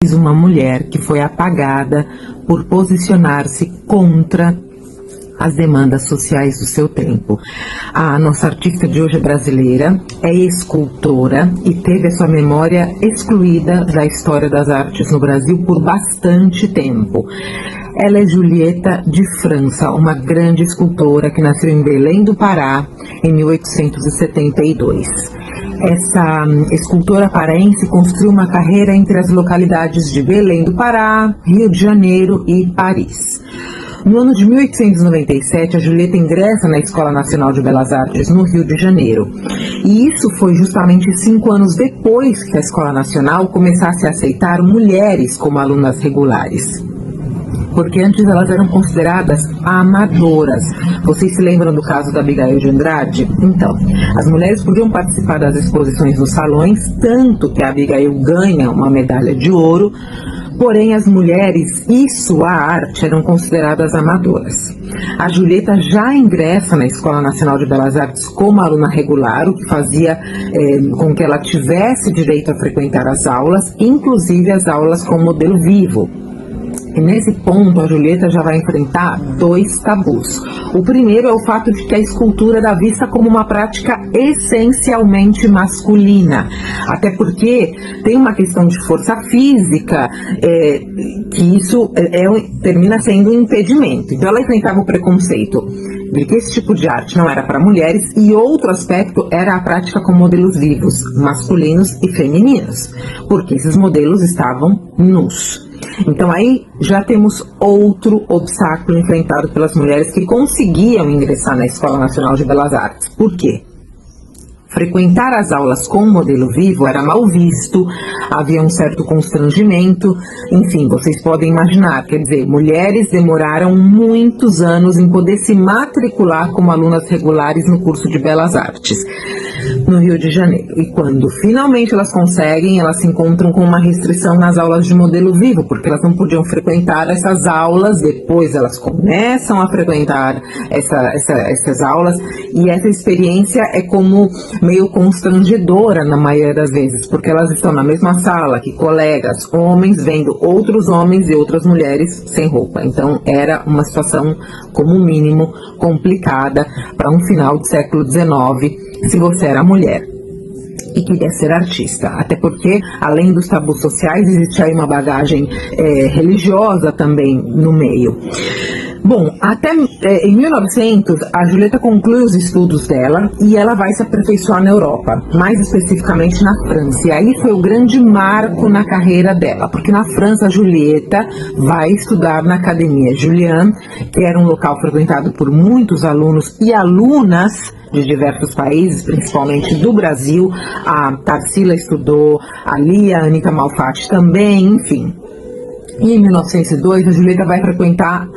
mais uma mulher que foi apagada por posicionar-se contra as demandas sociais do seu tempo. A nossa artista de hoje é brasileira, é escultora e teve a sua memória excluída da história das artes no Brasil por bastante tempo. Ela é Julieta de França, uma grande escultora que nasceu em Belém do Pará em 1872. Essa escultora paraense construiu uma carreira entre as localidades de Belém do Pará, Rio de Janeiro e Paris. No ano de 1897, a Julieta ingressa na Escola Nacional de Belas Artes, no Rio de Janeiro. E isso foi justamente 5 anos depois que a Escola Nacional começasse a aceitar mulheres como alunas regulares. Porque antes elas eram consideradas amadoras. Vocês se lembram do caso da Abigail de Andrade? Então, as mulheres podiam participar das exposições nos salões, tanto que a Abigail ganha uma medalha de ouro, porém as mulheres e sua arte eram consideradas amadoras. A Julieta já ingressa na Escola Nacional de Belas Artes como aluna regular, o que fazia com que ela tivesse direito a frequentar as aulas, inclusive as aulas com modelo vivo. E nesse ponto, a Julieta já vai enfrentar 2 tabus. O primeiro é o fato de que a escultura era vista como uma prática essencialmente masculina. Até porque tem uma questão de força física, que isso termina sendo um impedimento. Então ela enfrentava o preconceito de que esse tipo de arte não era para mulheres, e outro aspecto era a prática com modelos vivos, masculinos e femininos, porque esses modelos estavam nus. Então aí já temos outro obstáculo enfrentado pelas mulheres que conseguiam ingressar na Escola Nacional de Belas Artes. Por quê? Frequentar as aulas com modelo vivo era mal visto, havia um certo constrangimento, enfim, vocês podem imaginar, quer dizer, mulheres demoraram muitos anos em poder se matricular como alunas regulares no curso de Belas Artes no Rio de Janeiro. E quando finalmente elas conseguem, elas se encontram com uma restrição nas aulas de modelo vivo, porque elas não podiam frequentar essas aulas, depois elas começam a frequentar essas aulas, e essa experiência é como meio constrangedora na maioria das vezes, porque elas estão na mesma sala que colegas, homens, vendo outros homens e outras mulheres sem roupa. Então era uma situação, como mínimo, complicada para um final do século XIX, se você era mulher e queria ser artista, até porque, além dos tabus sociais, existe aí uma bagagem religiosa também no meio. Bom, até em 1900, a Julieta conclui os estudos dela e ela vai se aperfeiçoar na Europa, mais especificamente na França. E aí foi o grande marco na carreira dela, porque na França a Julieta vai estudar na Academia Julian, que era um local frequentado por muitos alunos e alunas de diversos países, principalmente do Brasil. A Tarsila estudou, a Lia, a Anita Malfatti também, enfim. E em 1902, a Julieta vai frequentar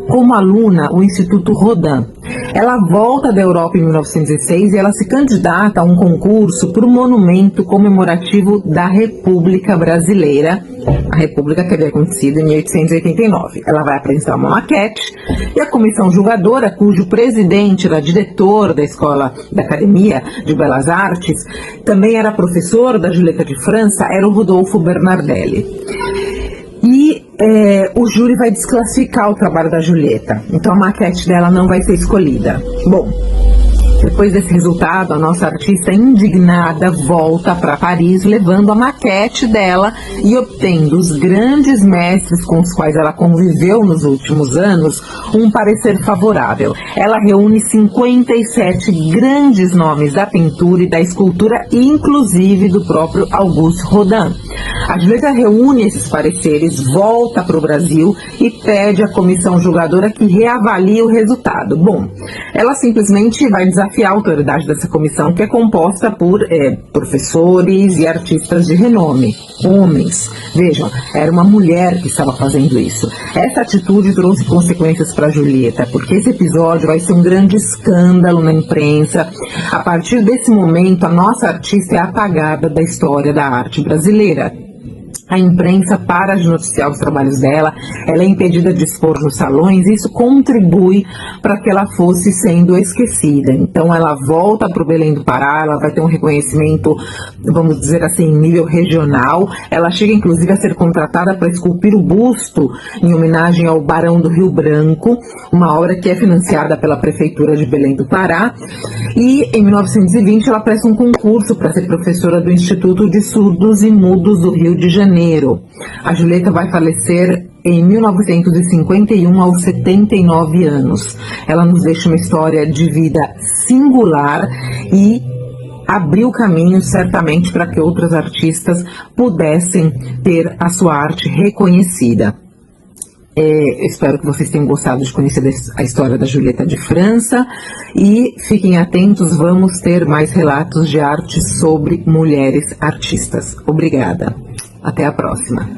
como aluna o Instituto Rodin. Ela volta da Europa em 1906 e ela se candidata a um concurso para o monumento comemorativo da República Brasileira, a República que havia acontecido em 1889. Ela vai apresentar uma maquete e a comissão julgadora, cujo presidente era diretor da escola, da Academia de Belas Artes, também era professor da Julieta de França, era o Rodolfo Bernardelli. E o júri vai desclassificar o trabalho da Julieta, então a maquete dela não vai ser escolhida. Bom, depois desse resultado, a nossa artista indignada volta para Paris, levando a maquete dela e obtendo os grandes mestres com os quais ela conviveu nos últimos anos um parecer favorável. Ela reúne 57 grandes nomes da pintura e da escultura, inclusive do próprio Auguste Rodin. A Julieta reúne esses pareceres, volta para o Brasil e pede à comissão julgadora que reavalie o resultado. Bom, ela simplesmente vai desafiar a autoridade dessa comissão, que é composta por professores e artistas de renome, homens. Vejam, era uma mulher que estava fazendo isso. Essa atitude trouxe consequências para Julieta, porque esse episódio vai ser um grande escândalo na imprensa. A partir desse momento, a nossa artista é apagada da história da arte brasileira. a imprensa para de noticiar os trabalhos dela, ela é impedida de expor nos salões, e isso contribui para que ela fosse sendo esquecida. Então ela volta para o Belém do Pará, ela vai ter um reconhecimento, vamos dizer assim, em nível regional, ela chega inclusive a ser contratada para esculpir o busto em homenagem ao Barão do Rio Branco, uma obra que é financiada pela Prefeitura de Belém do Pará, e em 1920 ela presta um concurso para ser professora do Instituto de Surdos e Mudos do Rio de Janeiro. A Julieta vai falecer em 1951, aos 79 anos. Ela nos deixa uma história de vida singular e abriu caminho certamente para que outros artistas pudessem ter a sua arte reconhecida. Espero que vocês tenham gostado de conhecer a história da Julieta de França e fiquem atentos, vamos ter mais relatos de arte sobre mulheres artistas. Obrigada. Até a próxima.